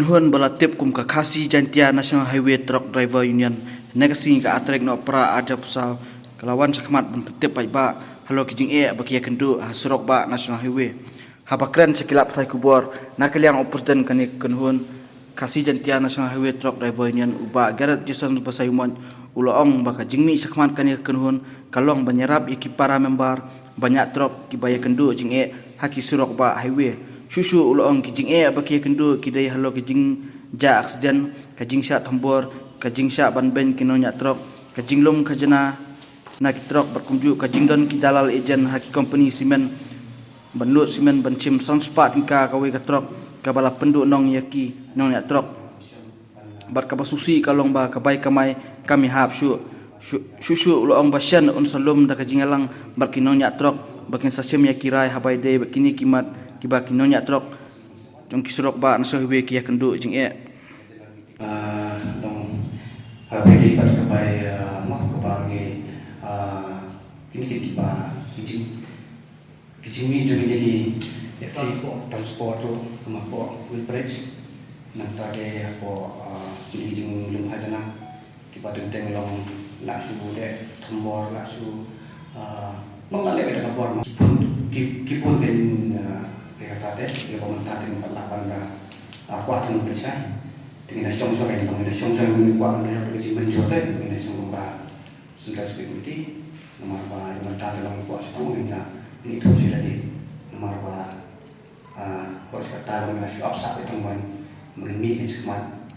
Kenhun balatip kum ka khasi jantia National Highway Truck Driver Union negasi ka atrek no pra ada pusau kelawan sakmat tip pai ba halo kijing bakia kendu hasurok ba National Highway habakren sekilap thai kubor nakaliang opusden kani kenhun khasi jantia National Highway Truck Driver Union uba garat Jason basayuman uloong baka jingmi sakmat kani kenhun kalong banyarap iki para member banyak truk kibaya kendu jing haki surok ba highway susu uloong kijing bakia kendu kidai halo kijing ja aksiden kajing sya tambor kajing sya banben kinonya truk kajing lum kajana na truk berkunju kajing don kidalal ejen haki company simen benut simen bencim sanspat ka kawe ka truk kabala pendu nong yaki nongnya truk bar kabasusi kalong ba kabai kamai kami hap susu uloong basyan unsalum da kajingalang barkinonya truk bakin sasim yakirai habai de bakini kimat kiba kinonya truk jong kisurok ba National Highway kia kendu jing dong habedi bat kabai mak kabangi kini kiba kijing ni jadi transport tu kemapo with bridge nantare ako kijing lum hajana kiba denteng long lasu de tambor lasu mengale ada kabor kipun den kata deh dia komentar dengan perlakuan kuat dengan percaya dengan song-song yang dengan song-song kuat dengan percaya menjodoh dengan song-song sudah security nomor apa yang mentar dalam kuat sepuluh ini terus jadi nomor apa kuat kata dengan shop saat itu mengenai keseman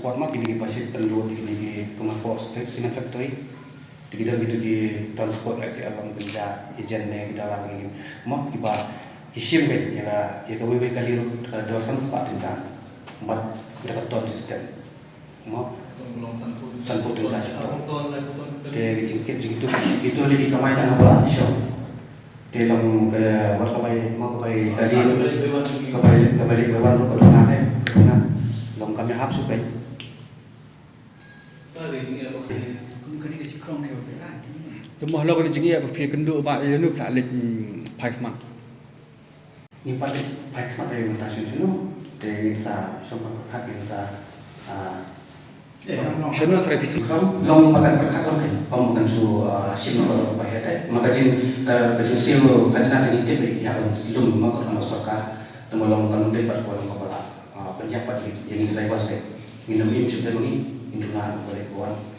kuat mak ini pasti perlu ini kemampuan sinar factory tidak gitu di transport lagi alam kerja izinnya kita lagi mau kita isim kan ya kalau we kali dosan sepat kita empat kita ton sistem mau sanput itu lah dia jingkit itu di kamaitan apa show dia long ke berkabai mau kabai kali bewan lo kalau nanti long kami hap supaya Tumuh lo kan jingi apa pia kendu ba ya nu ka lek pai kma ni pa pai kma de mata sunu de ni sa sompa khat ni sa sunu sare ti long makan khat long pom kan su sim ko pa hete maka jin ka siu kajana ni te ya lum ma ko ma sarkar tumolong kan de par ko ko pala penjabat yang ini bos ke minum im sudah ni induna boleh kawan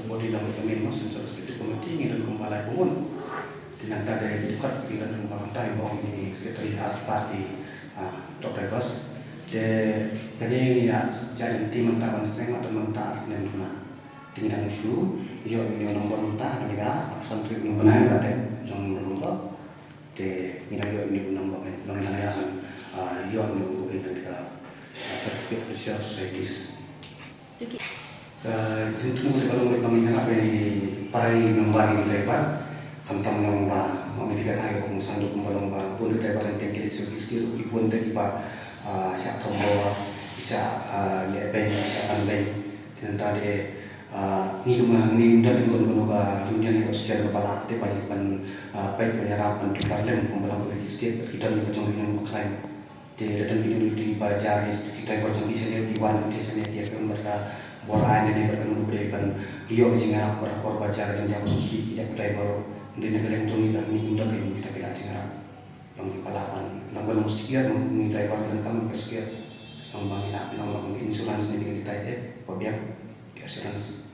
bodi dalam kami masuk terus itu komiti dan kembali bangun dengan tadi dekat dengan kembali time bawang ini sekretari aspati top drivers de kali ya jalan tim mentah seng atau mentah asnen tuna dengan isu yo ini nomor mentah negara aksan trip benar ada jong nomor de mina yo ini nomor dengan ya yo ini dengan certificate research societies tentu kalau mereka mengenai parai membagi lebar tentang lomba memiliki kaya pengusaha untuk lomba pun lebar yang tinggi skill pun lebar siap tombol bisa lebih siap anbeng dan tadi ni cuma ni dah dengan lomba union negosiasi kepala te banyak baik penyerapan di parlemen pembalang logistik kita juga cuma dengan klaim di datang di bajar kita berjumpa di sini di wan di sini dia mereka orang ini berkenaan berikan dia menjengar orang baca jangan susi tidak budaya baru di negara yang jauh dan ini indah ini kita bilang jengar yang dipalakan namun sekian mengintai warga kami kesekian yang menginap yang insuransi ini kita itu probiak di asuransi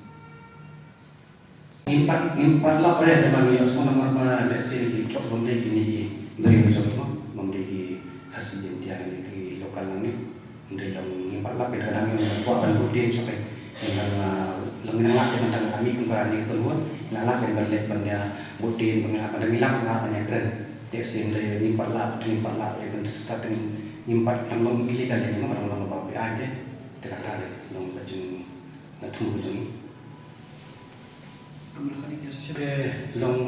impat lah pada teman yang semua nama lesson di top benda ini dari semua memberi hasil yang dia ini lokal ini dari yang impat lah pada yang buat budaya sampai dengan lengan tentang kami kembali keluar ngalak dan balik pada budin mengapa ada hilang ngapanya keren dia sehingga nimpat lah yang starting nimpat yang memilih kali ini orang bapak aja dekat kali long baju ngatung baju ini long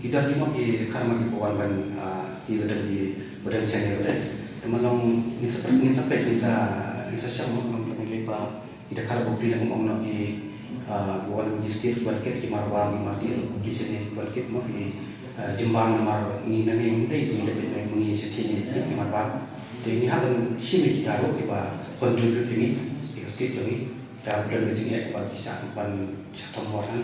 kita cuma di karma di bawah ban di badan channel teman long ini sampai bisa siapa lebar kita kalau beli yang ngomong lagi buat logistik buat kita di Marwang di Mardir di sini buat kita mau di Jembang nomor ini nanti yang ini dapat mengi inisiatif ini yang mana ini hal sih kita tahu kita kontribusi ini kita setiap ini dan belum begini kita kisah pan satu orang